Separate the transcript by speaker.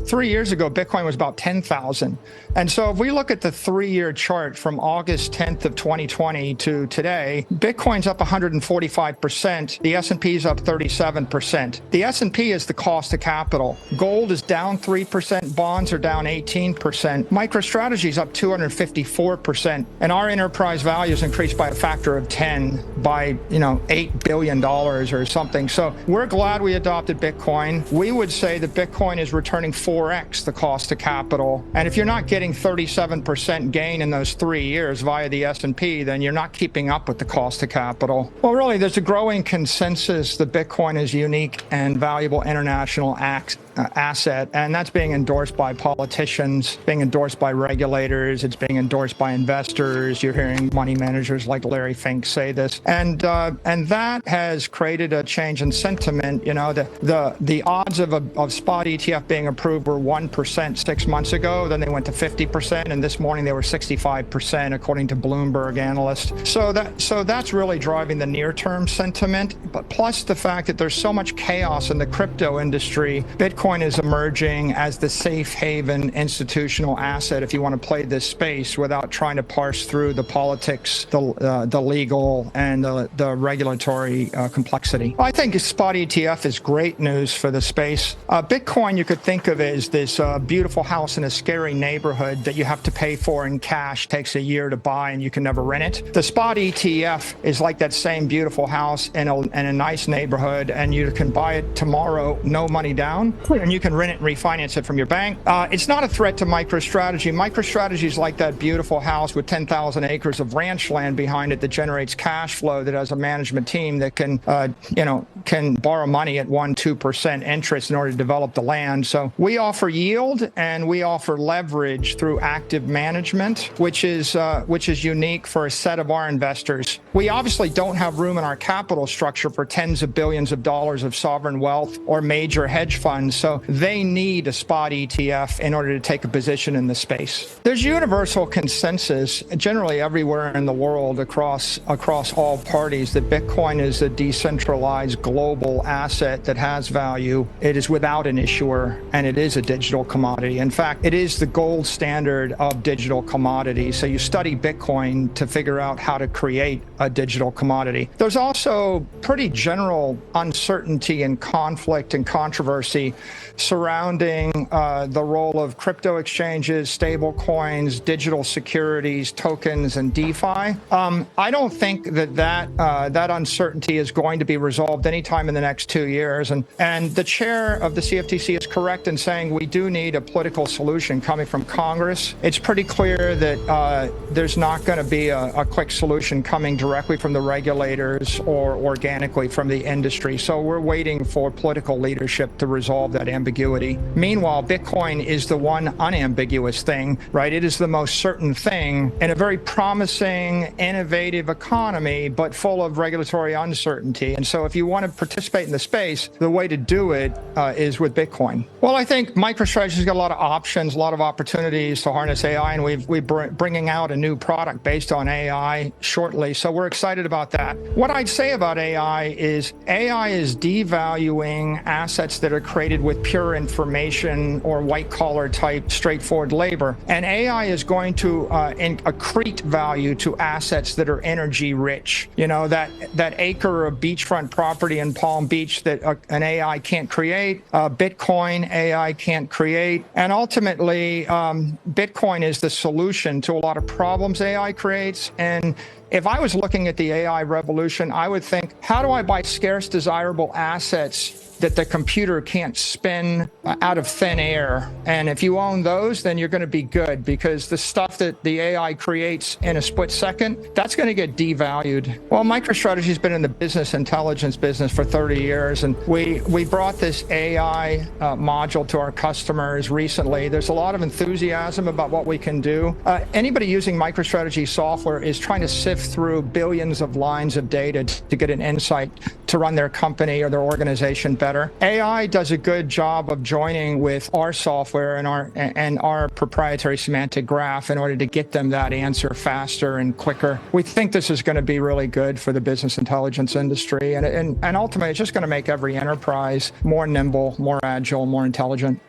Speaker 1: 3 years ago, Bitcoin was about 10,000. And so if we look at the 3-year chart from August 10th of 2020 to today, Bitcoin's up 145%. The S&P is up 37%. The S&P is the cost of capital. Gold is down 3%. Bonds are down 18%. MicroStrategy is up 254%. And our enterprise value is increased by a factor of 10 by, $8 billion or something. So we're glad we adopted Bitcoin. We would say that Bitcoin is returning 4x the cost of capital. And if you're not getting 37% gain in those 3 years via the S&P, then you're not keeping up with the cost of capital. Well, really, there's a growing consensus that Bitcoin is unique and valuable international asset, and that's being endorsed by politicians, being endorsed by regulators, it's being endorsed by investors. You're hearing money managers like Larry Fink say this, and that has created a change in sentiment. The odds of spot ETF being approved were 1% 6 months ago, then they went to 50%, and this morning they were 65%, according to Bloomberg analysts. So that's really driving the near-term sentiment, but plus the fact that there's so much chaos in the crypto industry, Bitcoin is emerging as the safe haven institutional asset if you want to play this space without trying to parse through the politics, the legal, and the regulatory complexity. I think spot ETF is great news for the space. Bitcoin, you could think of as this beautiful house in a scary neighborhood that you have to pay for in cash, takes a year to buy, and you can never rent it. The spot ETF is like that same beautiful house in a nice neighborhood, and you can buy it tomorrow, no money down, and you can rent it and refinance it from your bank. It's not a threat to MicroStrategy. MicroStrategy is like that beautiful house with 10,000 acres of ranch land behind it that generates cash flow, that has a management team that can borrow money at 1-2% interest in order to develop the land. So we offer yield and we offer leverage through active management, which is unique for a set of our investors. We obviously don't have room in our capital structure for tens of billions of dollars of sovereign wealth or major hedge funds, so they need a spot ETF in order to take a position in the space. There's universal consensus generally everywhere in the world across all parties that Bitcoin is a decentralized global asset that has value. It is without an issuer, and it is a digital commodity. In fact, it is the gold standard of digital commodities. So you study Bitcoin to figure out how to create a digital commodity. There's also pretty general uncertainty and conflict and controversy surrounding the role of crypto exchanges, stable coins, digital securities, tokens, and DeFi. I don't think that uncertainty is going to be resolved anytime in the next 2 years. And the chair of the CFTC is correct in saying we do need a political solution coming from Congress. It's pretty clear that there's not going to be a quick solution coming directly from the regulators or organically from the industry. So we're waiting for political leadership to resolve that ambiguity. Meanwhile, Bitcoin is the one unambiguous thing, right? It is the most certain thing in a very promising, innovative economy, but full of regulatory uncertainty. And so if you want to participate in the space, the way to do it is with Bitcoin. Well, I think MicroStrategy's got a lot of options, a lot of opportunities to harness AI, and we're bringing out a new product based on AI shortly. So we're excited about that. What I'd say about AI is devaluing assets that are created with pure information or white collar type straightforward labor. And AI is going to accrete value to assets that are energy rich. That acre of beachfront property in Palm Beach that an AI can't create, Bitcoin AI can't create. And ultimately, Bitcoin is the solution to a lot of problems AI creates. And if I was looking at the AI revolution, I would think, how do I buy scarce, desirable assets that the computer can't spin out of thin air? And if you own those, then you're going to be good, because the stuff that the AI creates in a split second, that's going to get devalued. Well, MicroStrategy's been in the business intelligence business for 30 years, and we brought this AI module to our customers recently. There's a lot of enthusiasm about what we can do. Anybody using MicroStrategy software is trying to sift through billions of lines of data to get an insight to run their company or their organization better. AI does a good job of joining with our software and our proprietary semantic graph in order to get them that answer faster and quicker. We think this is going to be really good for the business intelligence industry, and ultimately it's just going to make every enterprise more nimble, more agile, more intelligent.